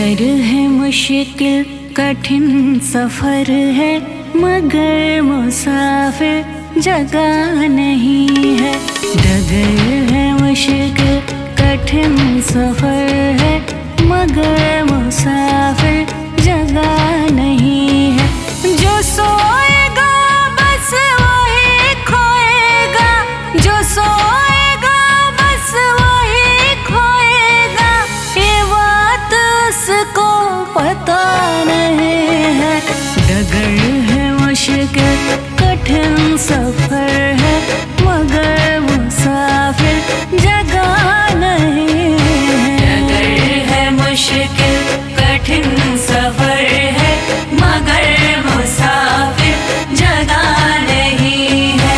डगर है मुश्किल कठिन सफर है, मगर मुसाफिर जगह नहीं है। डगर है मुश्किल कठिन सफर है, मगर मुसाफिर जगह नहीं है। जो सोएगा बस वही खोएगा, जो सोएगा बस वही खोएगा, ये बात उसको पता नहीं है। डगर है मुश्किल कठिन सफर है, मगर मुसाफिर जगह नहीं है। डगर है मुश्किल कठिन सफर है, मगर मुसाफिर जगह नहीं है।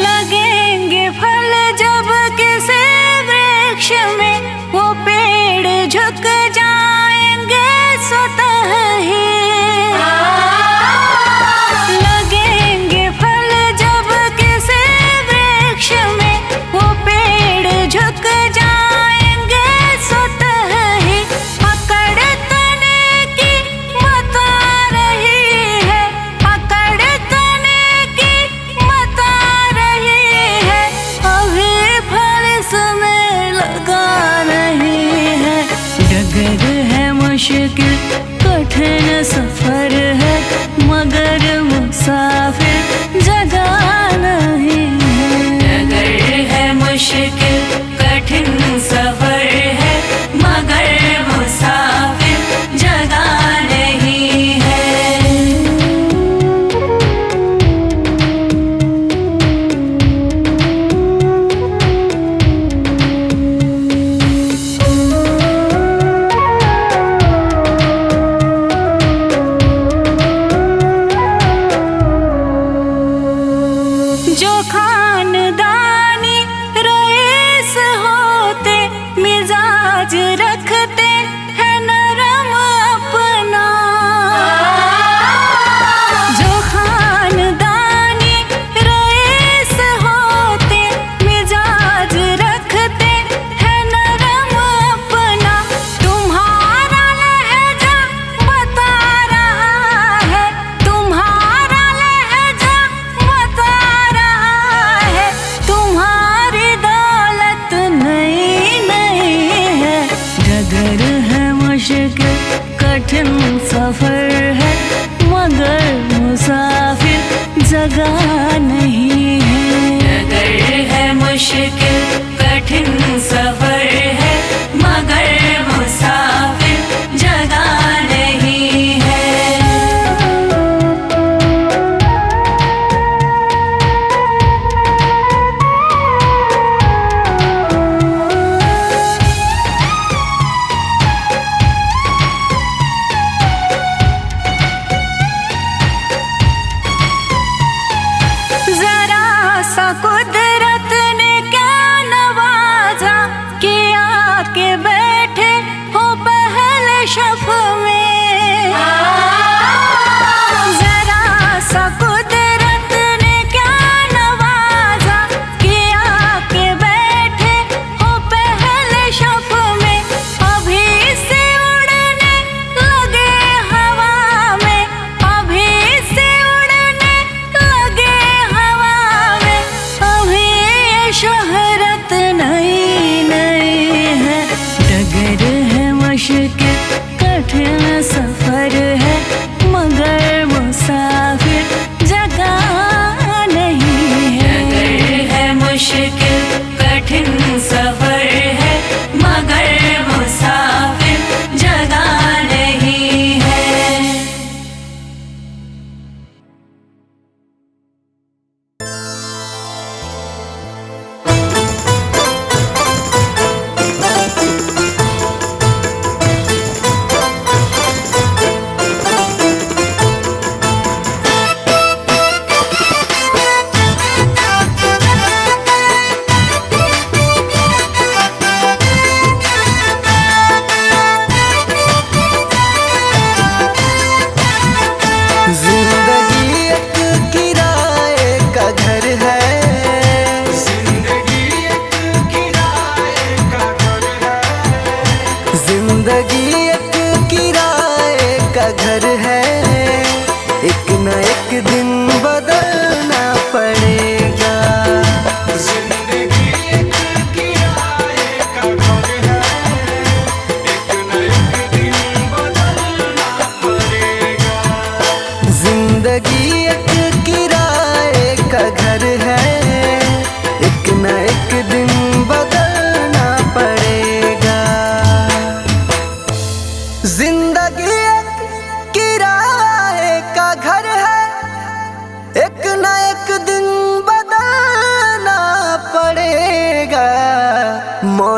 लगेंगे फल जब किसी वृक्ष में, वो पेड़ झुक जाएंगे स्वतः ही। लगेंगे फल जब किसी वृक्ष में, वो पेड़ झुक जाएंगे स्वतः ही। पकड़ तने की बता रही है, पकड़ तने की बता रही है, अभी फल इसमें लगा नहीं है। डगर है मुश्किल कठिन सफर है, मगर मुसाफिर जगह नहीं है। डगर है मुश्किल कठिन सफर है, मगर मुसाफिर जगह नहीं है। जो खानदानी रईस होते, मिजाज रखते हैं नरम अपना। जो खानदानी रईस होते, मिजाज रखते हैं नरम अपना। तुम्हारा लहजा बता रहा है, तुम्हारा लहजा बता रहा है, तुम्हारी दौलत नई नहीं है। डगर है मुश्किल कठिन सफर है, मगर मुसाफिर जगह नहीं है। डगर है मुश्किल कठिन सफर है, मगर मुसाफिर जगह नहीं है। जरा सा कुदरत ने क्या नवाजा, कि आके बैठे हो पहले शफ में। जरा सा कुदरत ने क्या नवाजा, कि आके बैठे हो पहले शफ में। अभी से उड़ने लगे हवा में, अभी से उड़ने लगे हवा में,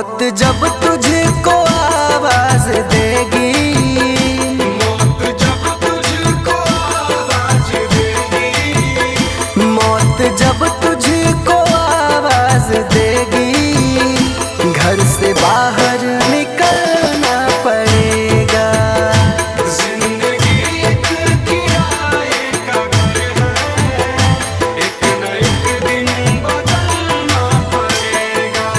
मौत जब तुझको आवाज देगी, मौत जब तुझको आवाज देगी, मौत जब तुझको आवाज देगी, घर से बाहर निकलना पड़ेगा। जिंदगी एक किराए का घर है, एक न एक दिन बदलना पड़ेगा।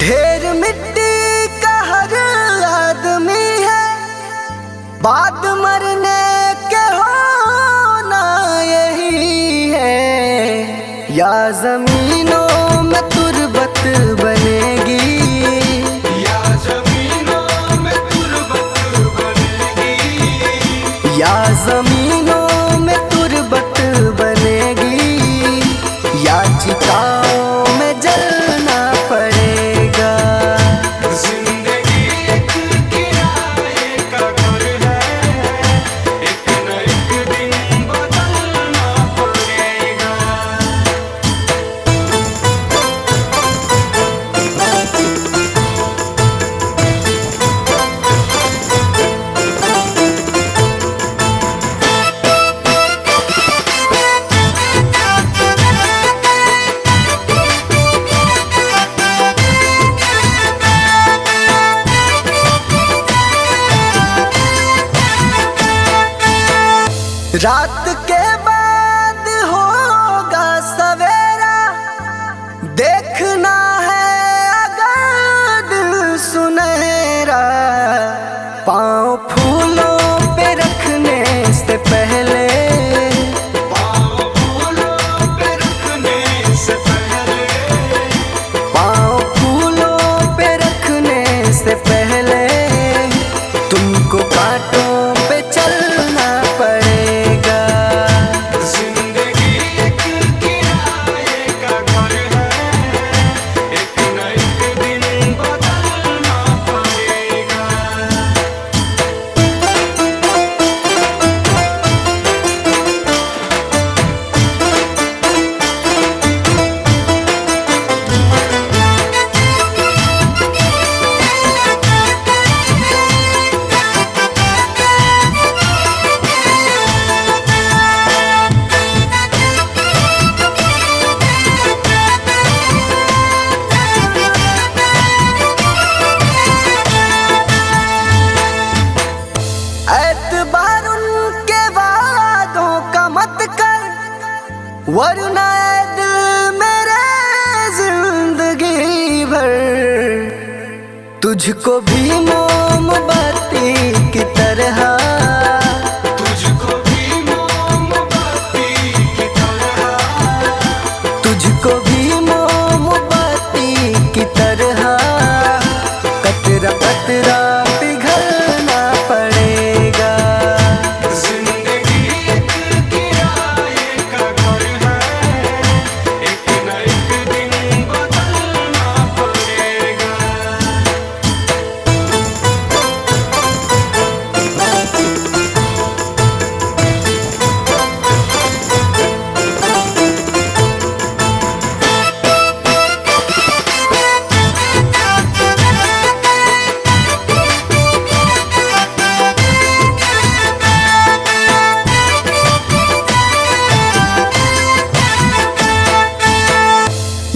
ढेर मिट्टी का हर आदमी है, बाद मरने के होना यही है। या जमीनों में तुरबत बनेगी, या जमीनों में तुरबत बनेगी, या जमीनों में तुरबत बनेगी, या चिताओं में जलना पड़ेगा। जिंदगी एक किराए का घर है, एक न एक दिन बदलना पड़ेगा। रात के बाद होगा सवेरा, देखना है अगर दिल सुनहरा। पाँव फूलों पे रखने से पहले, पाँव फूलों पे रखने से पहले, पाँव फूलों पे रखने से पहले, तुमको कांटों पे चलना पड़ेगा। जिंदगी एक किराए का घर है, एक न एक दिन बदलना पड़ेगा। एतबार उनके वादों का मत कर, वरना ऐ दिल मेरे जिंदगी भर तुझको भी मोमबत्ती की तरह, तुझको भी मोमबत्ती की तरह, तुझको भी मोमबत्ती की तरह, कतरा कतरा पिघलना पड़ेगा। जिंदगी एक किराए का घर है, एक न एक दिन बदलना पड़ेगा।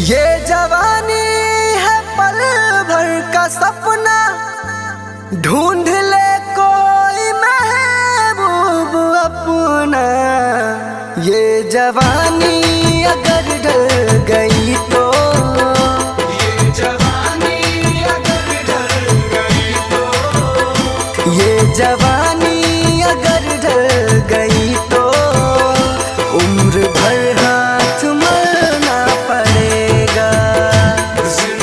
ये जवानी है पल भर का सपना, ढूंढ ले कोई महबूब अपना। ये जवानी अगर ढल गई तो, ये जवानी अगर ढल गई तो, ये जवानी अगर ढल गई तो, उम्र भर हाथ मलना पड़ेगा। जिंदगी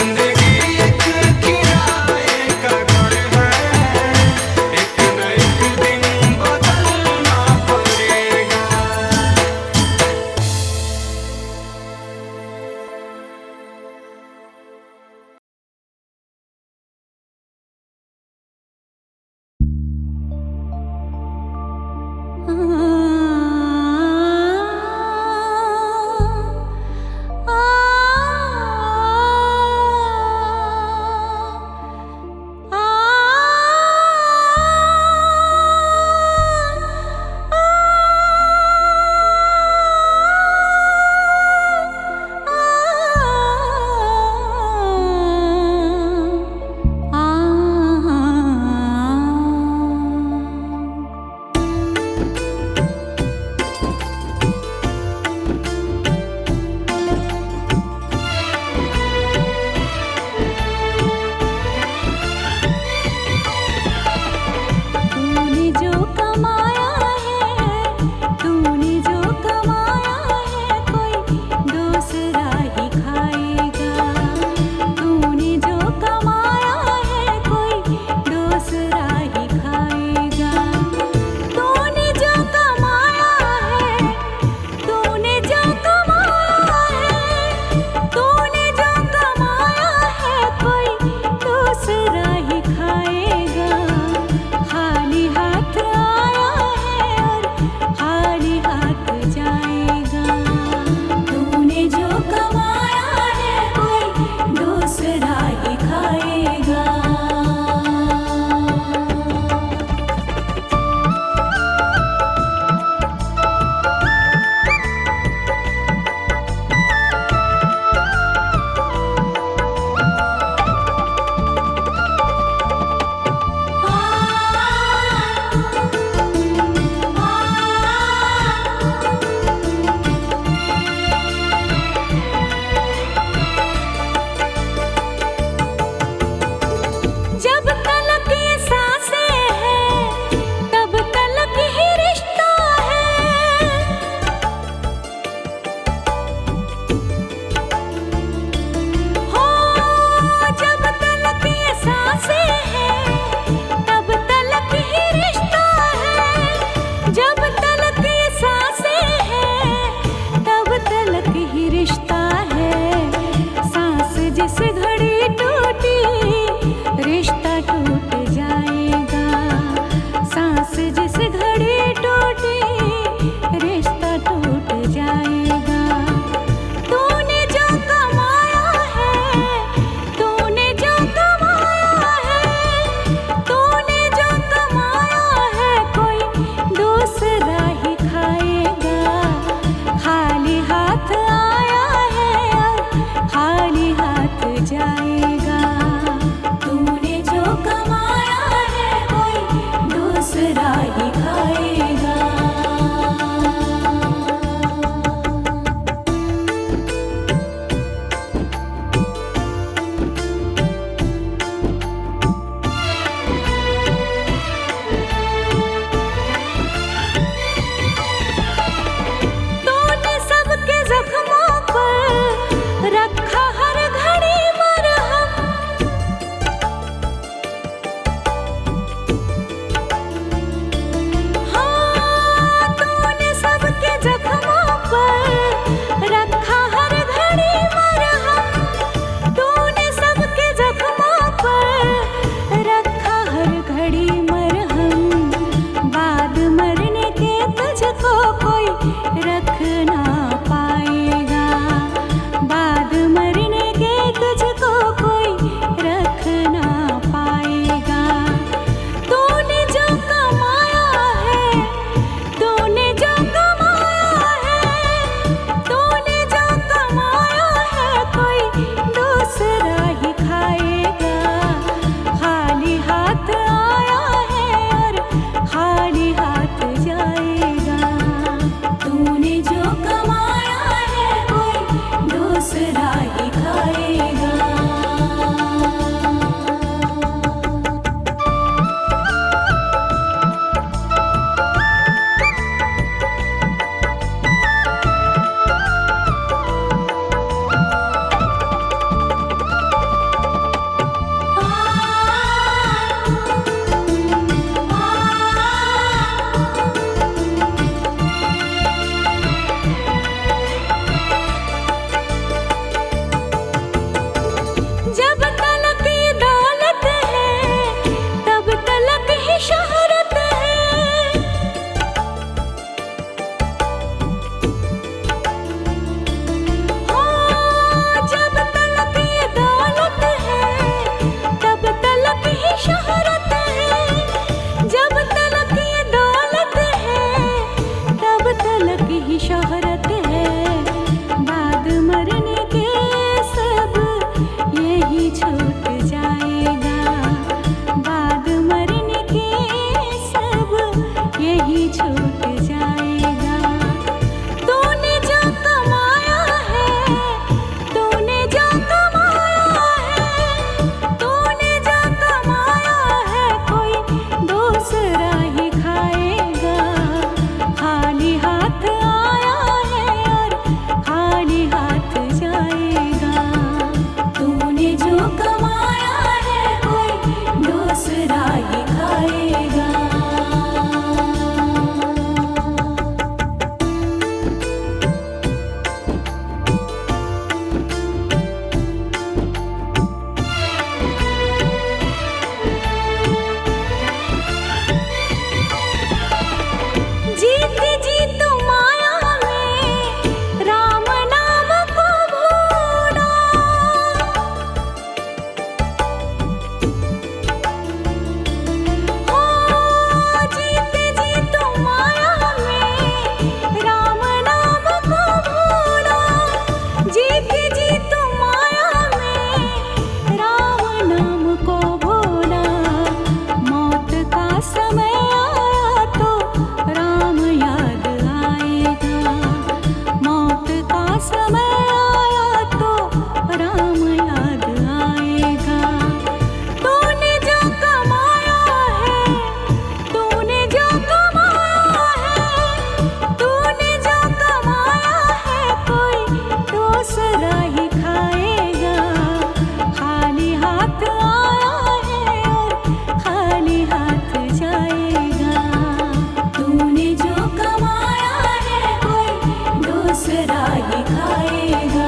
आसरा दिखाएगा।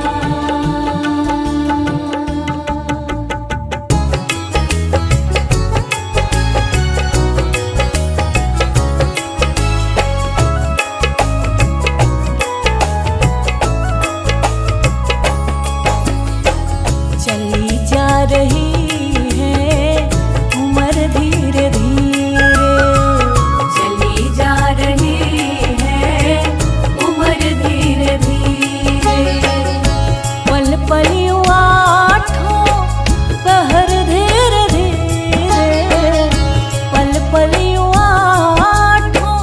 चली जा रही है उम्र धीरे धीरे, चली जा रही है उम्र धीरे धीरे। पल पल यूं आठों पहर धीरे धीरे, पल पल यूं आठों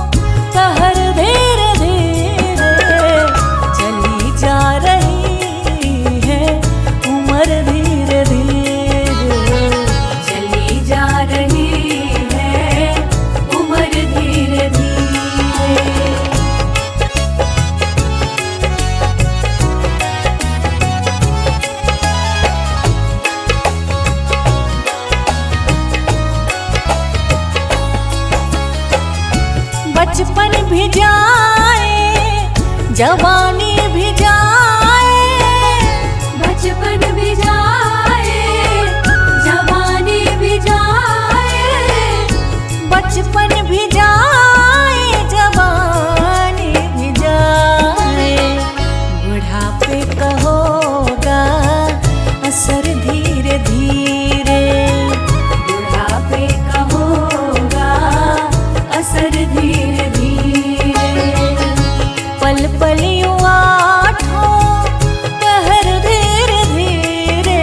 पहर धीरे धीरे। चली जा रही है उम्र धीरे धीरे, चली जा रही है उम्र धीरे धीरे। बचपन भी जाए जवानी भी जाए, बचपन भी जाए जवानी भी जाए, बचपन भी जाए जवानी भी जाए। बुढ़ापे का होगा असर धीरे धीरे, बुढ़ापे का होगा असर धीरे धीरे। पल पल यूं आठों पहर धीरे धीरे,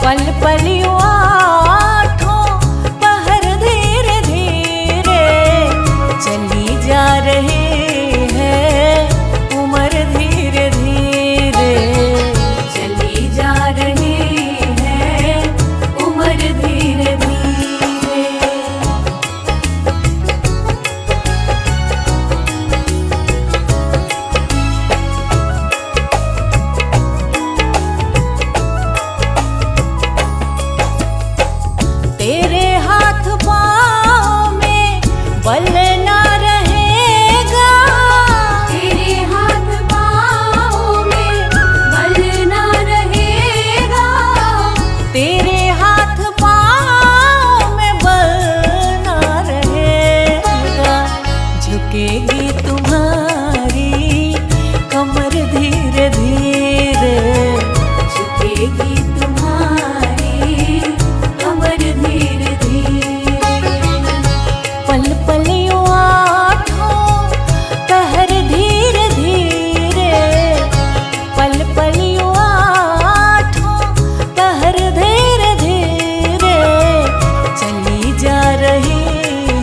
पल पल यूं आठों पहर धीरे धीरे। चली जा रही है उम्र धीरे धीरे, चली जा रही है उम्र धीरे धीरे। तेरे हाथ पाँव में बल ना रहेगा, तेरे हाथ पाँव में बल ना रहेगा, तेरे हाथ पाँव में बल ना रहेगा। झुकेगी तुम्हारी कमर धीरे धीरे, झुकेगी तुम्हारी कमर धीरे धीरे। पल पल यूं आठों पहर धीरे धीरे, पल पल यूं आठों पहर धीरे धीरे। चली जा रही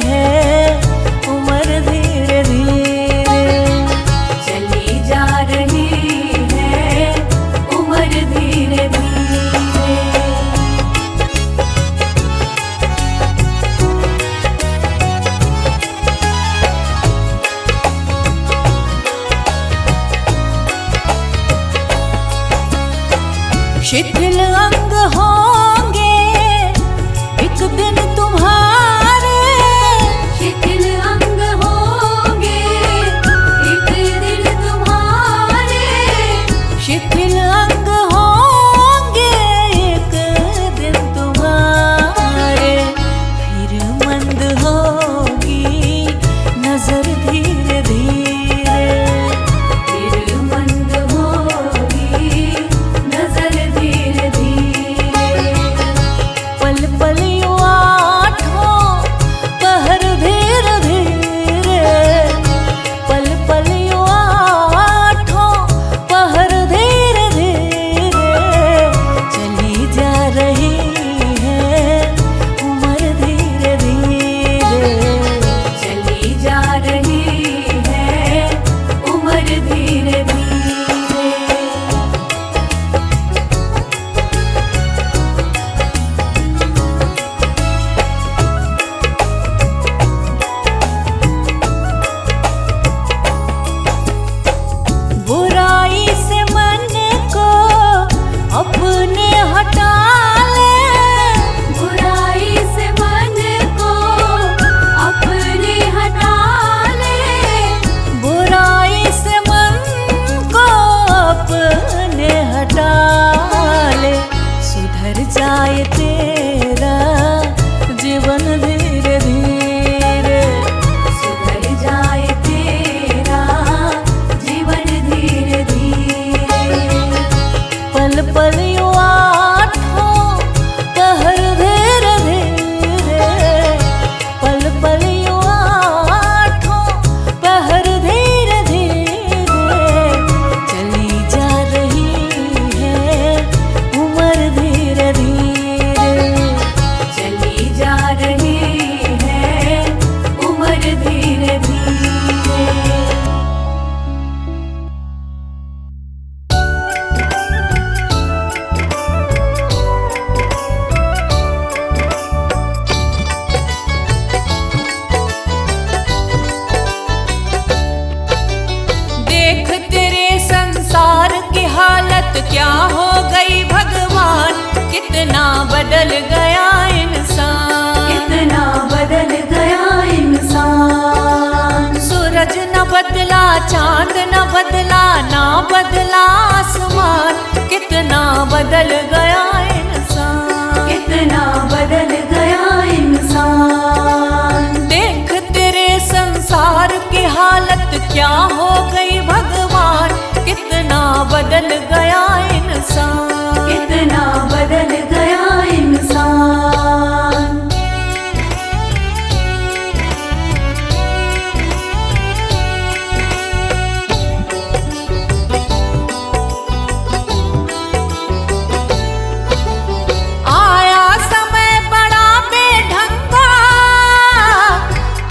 है उम्र धीरे धीरे, चली जा रही है उम्र धीरे धीरे। शिथिल अंग होंगे एक दिन तुम्हारे, शिथिल अंग होंगे एक दिन तुम्हारे, शिथिल अंग होंगे एक दिन तुम्हारे। फिर मंद होगी नजर धीरे धीरे, फिर मंद होगी नजर धीरे धीरे। क्या हो गई भगवान, कितना बदल गया इंसान, कितना बदल गया इंसान। सूरज न बदला, चांद न बदला, ना बदला आसमान, कितना बदल गया इंसान, कितना बदल गया इंसान। देख तेरे संसार की हालत क्या हो गई भगवान, कितना बदल गया इंसान, कितना बदल गया इंसान। आया समय बड़ा बेढंगा,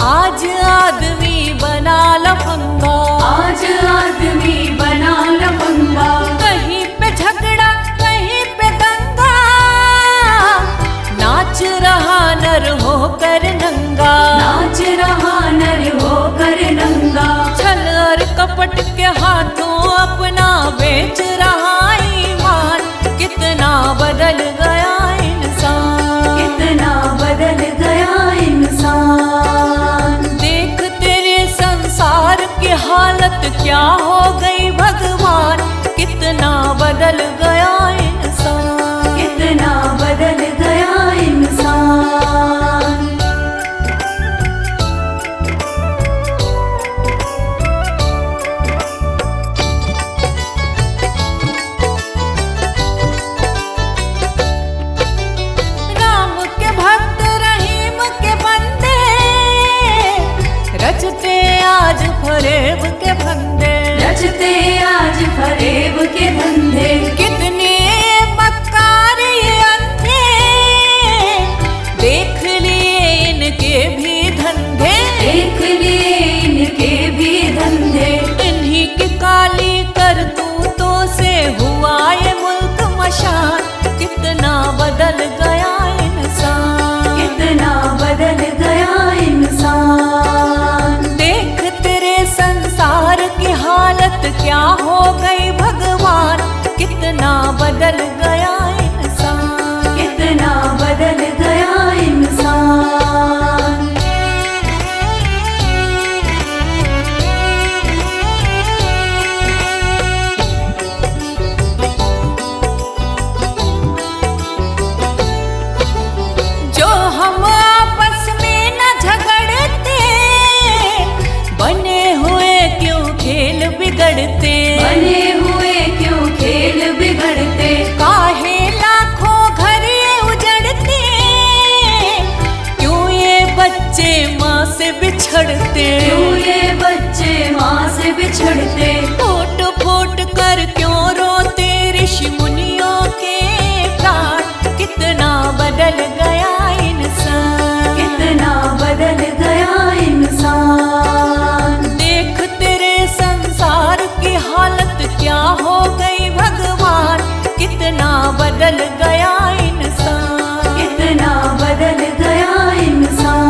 आज आदमी बना लफंगा, आज आदमी बना लफंगा। कहीं पे झगड़ा कहीं पे दंगा, नाच रहा नर होकर नंगा, नाच रहा नर होकर नंगा। छल और कपट के हाथों अपना बेच रहा ईमान, कितना बदल गया इंसान, कितना बदल गया इंसान। देख तेरे संसार की हालत क्या हो गई भगवान, कितना बदल गया इंसान, कितना बदल गया इंसान। राम के भक्त रहीम के बंदे, रचते आज फरेब के फंदे, रचते आज फरेब के धंधे। कितने मक्कार ये अंधे, देख लिए इनके भी धंधे, देख लिए इनके भी धंधे। इन्हीं की काली करतूतों से हुआ ये मुल्क मशान, कितना बदल गया इंसान, कितना बदल गया इंसान। देख तेरे संसार की हालत क्या हो गई भगवान, कितना बदल गया इंसान, कितना बदल गया इंसान। जो हम आपस में न झगड़ते, बने हुए क्यों खेल बिगड़ते, बने हुए क्यों खेल बिगड़ते। काहे लाखों घर ये उजड़ते, क्यों ये बच्चे माँ से बिछड़ते, क्यों ये बच्चे माँ से बिछड़ते। फूट फूट कर क्यों रोते ऋषि मुनियों के प्राण, कितना बदल गया इंसान, कितना बदल गया इंसान। देख तेरे संसार की हालत क्या हो गई भगवान, कितना बदल गया इंसान, कितना बदल गया इंसान।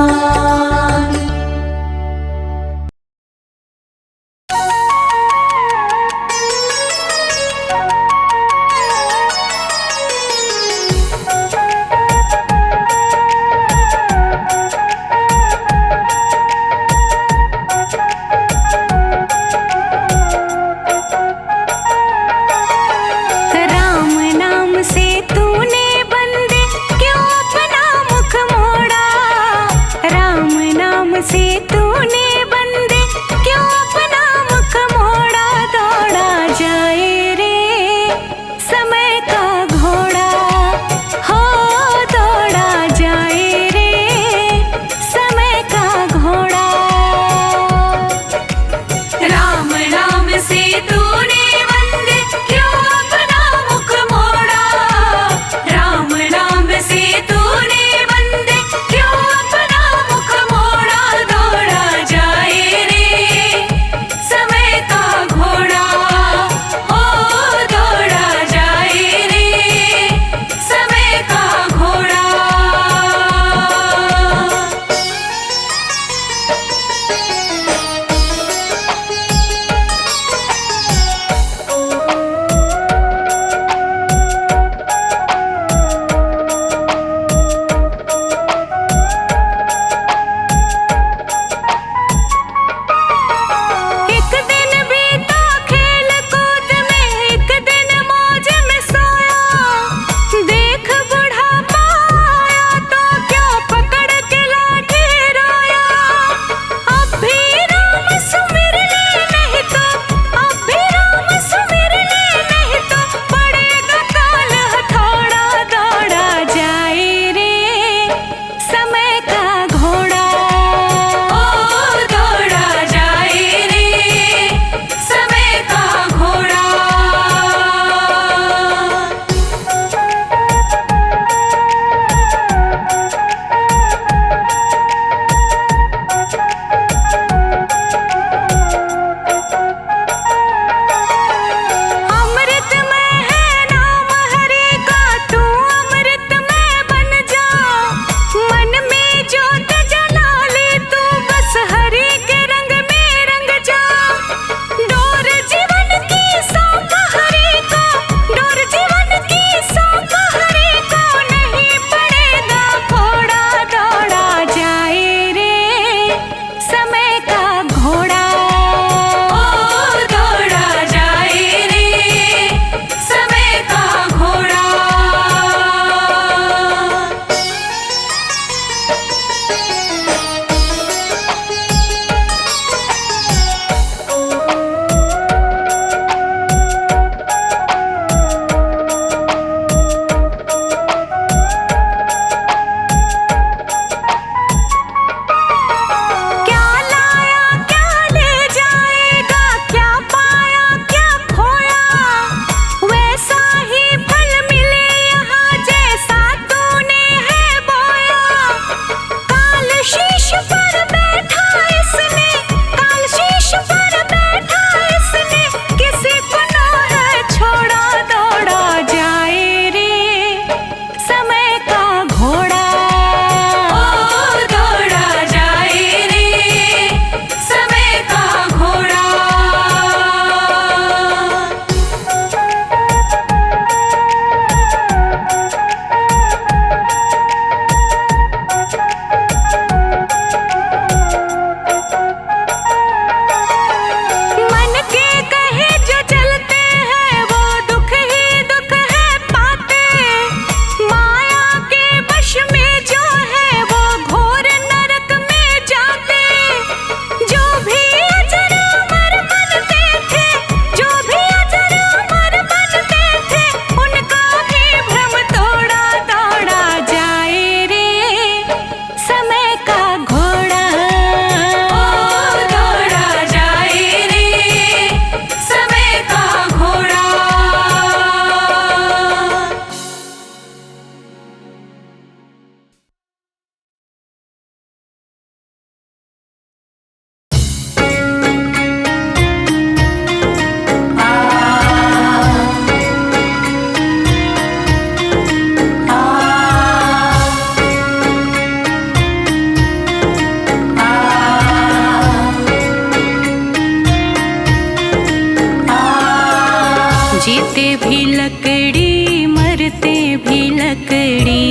जीते भी लकड़ी मरते भी लकड़ी,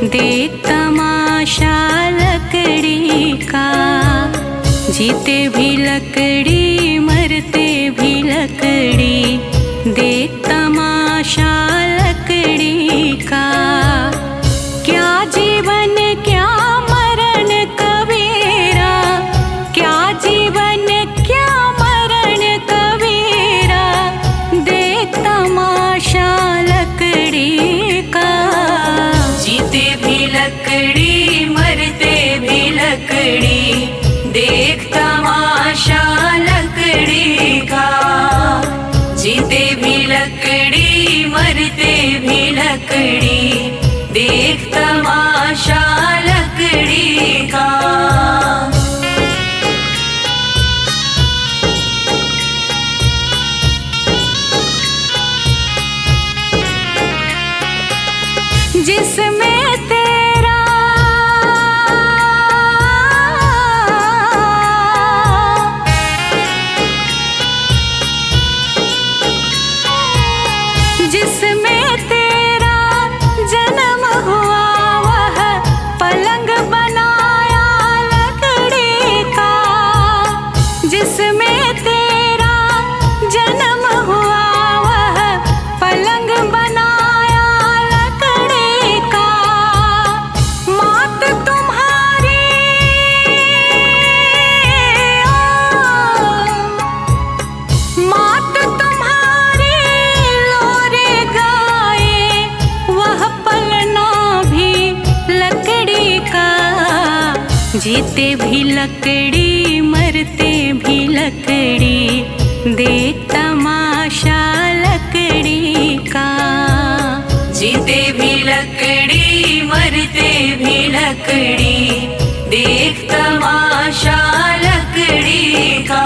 देख तमाशा लकड़ी का। जीते भी लकड़ी मरते भी लकड़ी, देख तमाशा लकड़ी का। क्या जीवन क्या मरण कबीरा, क्या जीवन क्या मरण कबीरा, देख तमाशा लकड़ी का। जीते भी लकड़ी मरते भी लकड़ी, देख तमाशा लकड़ी का। जीते भी लकड़ी मरते भी लकड़ी, देख तमाशा लकड़ी का। जिसमें तेरा जिसमें तेरा जन्म हुआ, वह पलंग बनाया लकड़ी का। जिसमें तेरा जन्म हुआ, वह पलंग बनाया लकड़ी का। मात तुम्हारी मात तुम्हारी लोरे गाए, वह पलना भी लकड़ी का। जीते भी लकड़ी मरते भी लकड़ी, देख तमाशा लकड़ी का। जीते भी लकड़ी मरते भी लकड़ी, देख तमाशा लकड़ी का।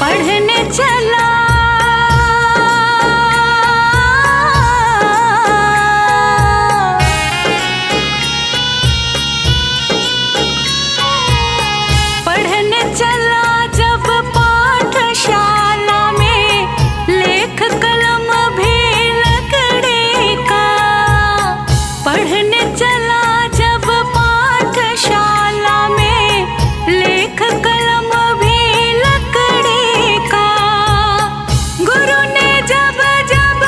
पढ़ने चला पढ़ने चला जब पाठशाला में, लेख कलम भी लकड़ी का। पढ़ने चला जब पाठशाला में, लेख कलम भी लकड़ी का। गुरु ने जब जब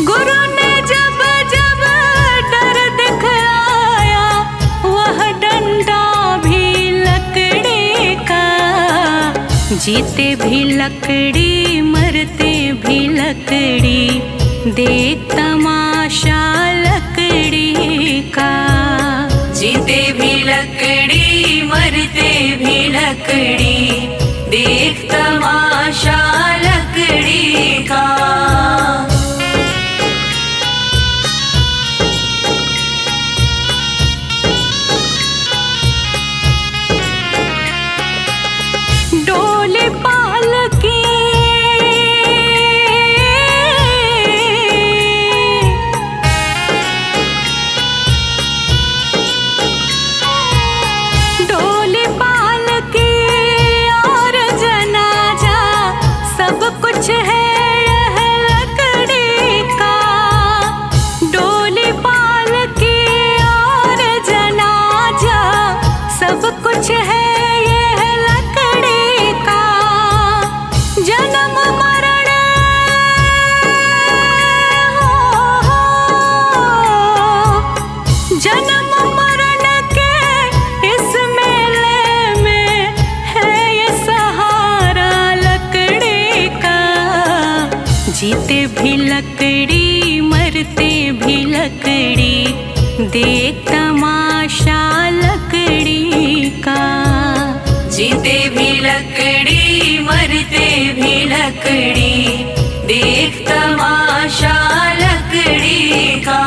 गुरु ने जब जब डर दिखलाया, वह डंडा भी लकड़ी का। जीते भी लकड़ी मरते भी लकड़ी, देख तमाशा लकड़ी का। जीते भी लकड़ी मरते भी लकड़ी, देख तमाशा लकड़ी का। डोली पालकी डोली पालकी और जनाजा, सब कुछ है यह लकड़ी का। डोली पालकी और जनाजा, सब कुछ है यह लकड़ी का। जन्म मरण जन्म मरण के इस मेले में है ये सहारा लकड़ी का। जीते भी लकड़ी मरते भी लकड़ी, देख तमाशा लकड़ी का। जीते भी लकड़ी मरते भी लकड़ी, देख तमाशा लकड़ी का।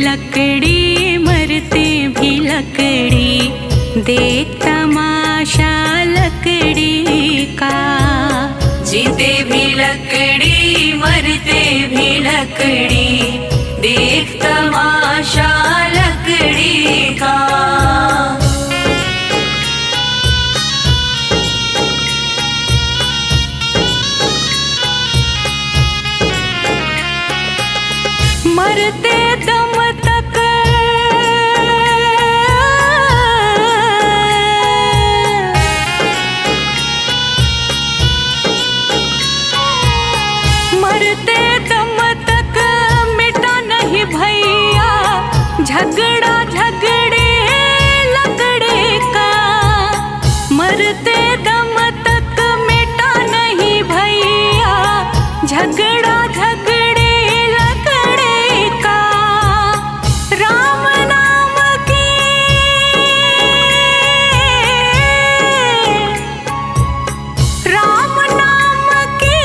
लकड़ी मरते भी लकड़ी, देख तमाशा लकड़ी का। जीते भी लकड़ी मरते भी लकड़ी, देख तमाशा लकड़ी का। मरते दम तक मरते दम तक मिटा नहीं भैया, झगड़ा झगड़े लकड़े का। मरते दम तक मिटा नहीं भैया, झगड़ा झगड़े लकड़े का। राम नाम की राम नाम की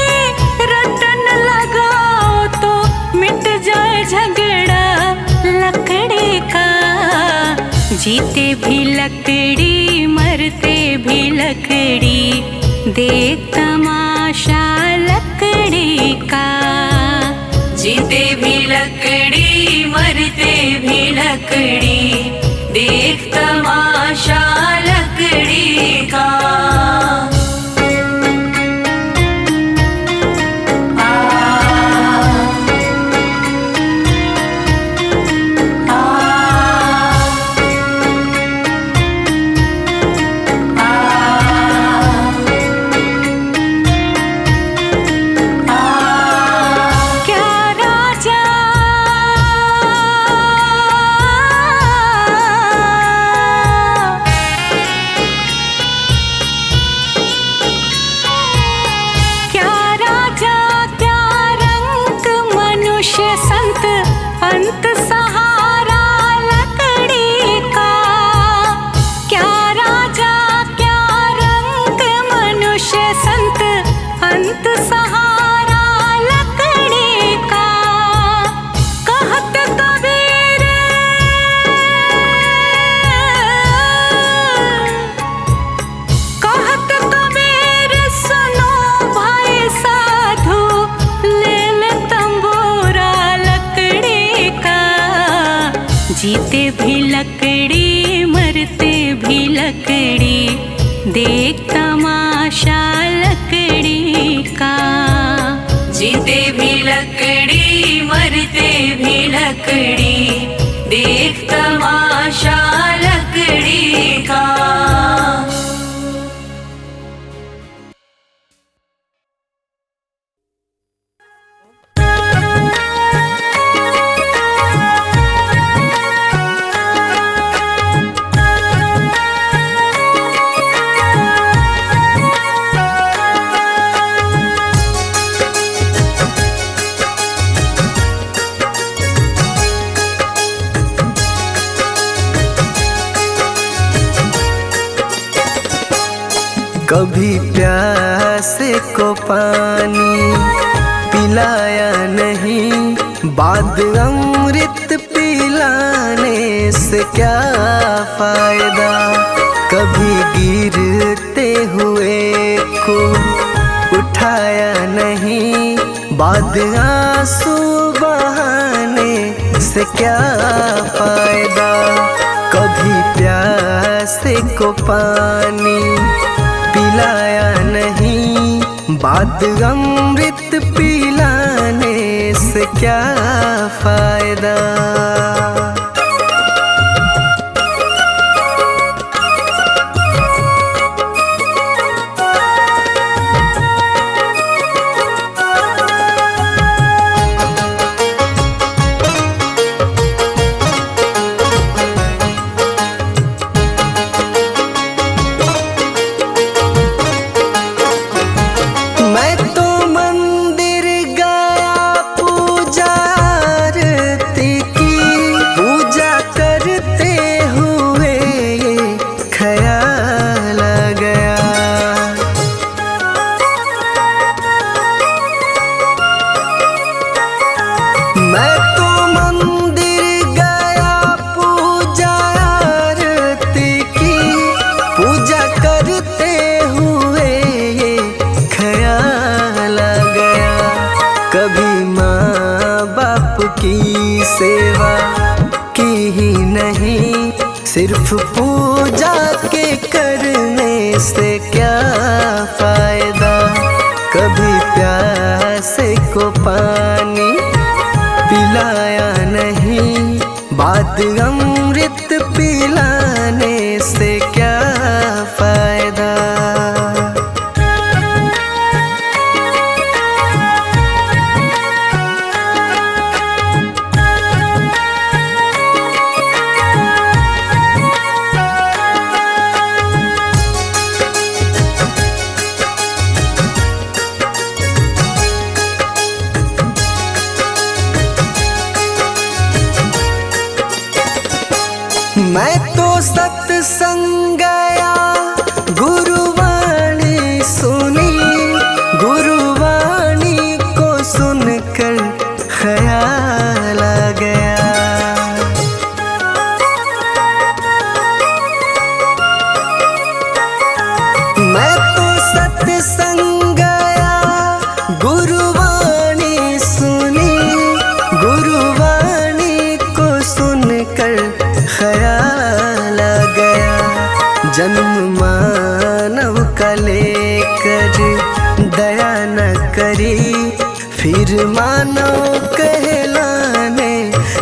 रटन लगाओ तो मिट जाए झगड़ा लकड़ी का। जीते भी लकड़ी मरते भी लकड़ी, देख तमाशा लकड़ी का। जीते भी लकड़ी मरते भी लकड़ी, देख तमाशा लकड़ी का। क्या राजा क्या राजा क्या रंग मनुष्य संत, अंत सहारा लकड़ी का। क्या राजा क्या रंग मनुष्य संत, अंत सहारा लकड़ी का। कहत कबीर कहत कबीर सुनो भाई साधु, ले ले तंबूरा लकड़ी का। जीते भी लकड़ी मरते भी लकड़ी, देख तमाशा लकड़ी का। जीते भी लकड़ी मरते भी लकड़ी, देख तमाशा लकड़ी का। कभी प्यासे को पानी पिलाया नहीं, बाद अमृत पिलाने से क्या फायदा। कभी गिरते हुए को उठाया नहीं, बाद आंसू बहाने से क्या फायदा। कभी प्यासे को पानी पिलाया नहीं, बाद अमृत पिलाने से क्या फायदा। मैं तो मंदिर गया पूजा आरती की, सिर्फ पूजा के करने से क्या फायदा, कभी प्यासे को पानी पिलाया नहीं, बाद अमृत पिलाने से क्या फायदा। मैं तो सत्संग गया, गुरुवाणी सुनी, गुरुवाणी को सुनकर ख्याल आ गया। मैं तो सत्संग गया, गुरुवाणी सुनी, गुरुवाणी को सुनकर ख्याल आ गया। जन्म मानव का लेकर दया न करी, फिर मानव कहलाने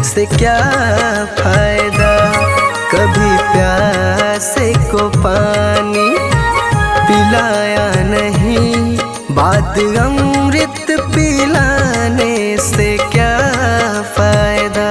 से क्या फायदा, कभी प्यासे को पानी पिलाया नहीं, बाद अमृत पिलाने से क्या फायदा।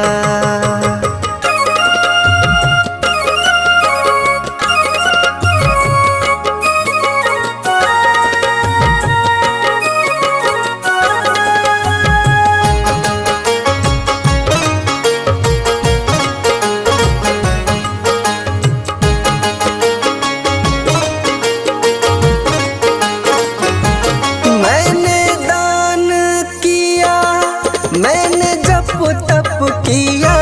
मैंने जप तप किया,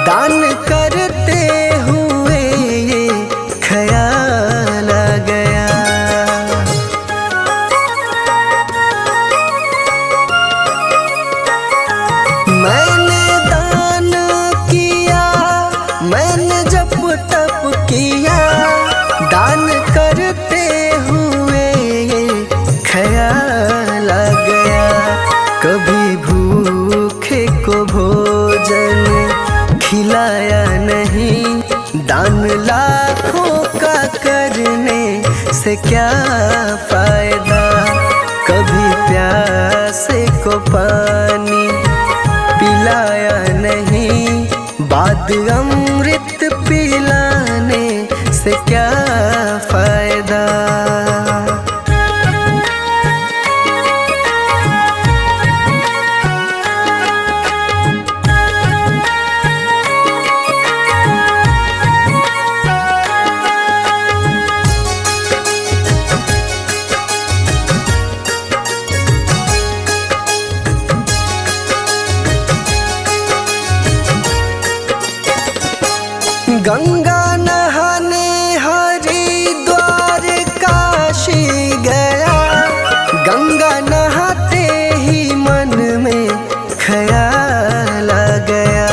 दान करते हुए ये ख्याल आ गया। मैंने दान किया, मैंने जप तप किया, दान करते हुए ये ख्याल आ गया। कभी भूखे को भोजन खिलाया नहीं, दान लाखों का करने से क्या फायदा, कभी प्यासे को पानी पिलाया नहीं, बाद अमृत पिलाने से क्या फायदा। गंगा नहाने हरिद्वार काशी गया, गंगा नहाते ही मन में ख्याल आ गया।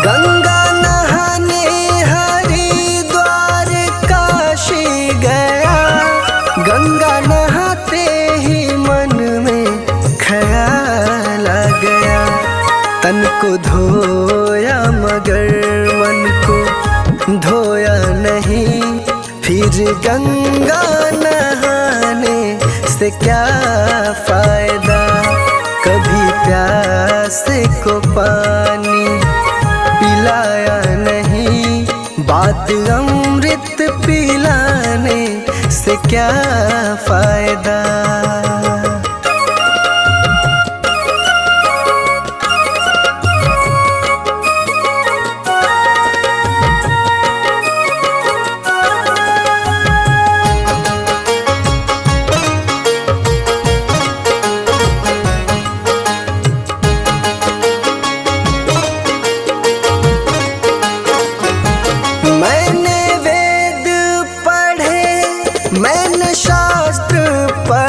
गंगा नहाने हरिद्वार काशी गया, गंगा नहाते ही मन में ख्याल आ गया। तन को धोया मगर मन को धोया नहीं, फिर गंगा नहाने से क्या फायदा, कभी प्यासे को पानी पिलाया नहीं, बाद अमृत पिलाने से क्या फायदा। मैंने वेद पढ़े, मैंने शास्त्र पढ़े,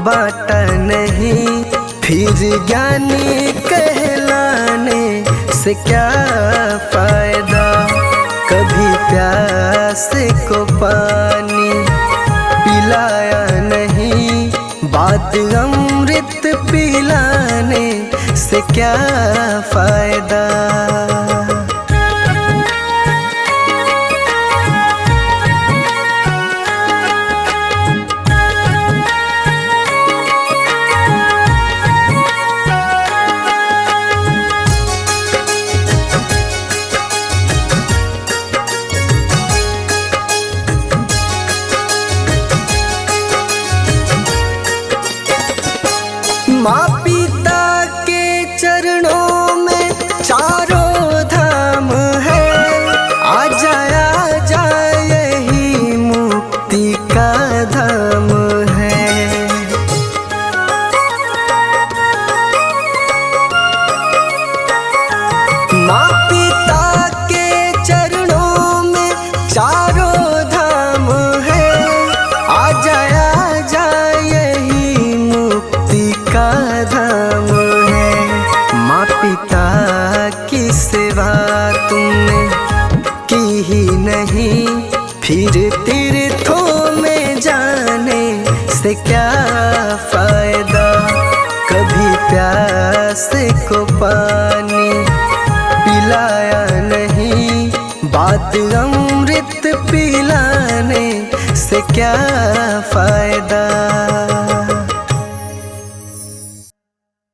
बाटा नहीं, फिर ज्ञानी कहलाने से क्या फायदा। कभी प्यास को पानी पिलाया नहीं, बात अमृत पिलाने से क्या फायदा। माँ पिता के चरणों में चारों धाम है, आ जाए यही मुक्ति का धाम है। माँ पिता के चरणों में चारों धाम है, आ जाए यही मुक्ति का धाम है। माँ पिता की सेवा तुमने की ही नहीं, फिर तीर्थों में जाने से क्या फायदा। कभी प्यास को पानी पिलाया नहीं, बात अमृत पिलाने से क्या फायदा।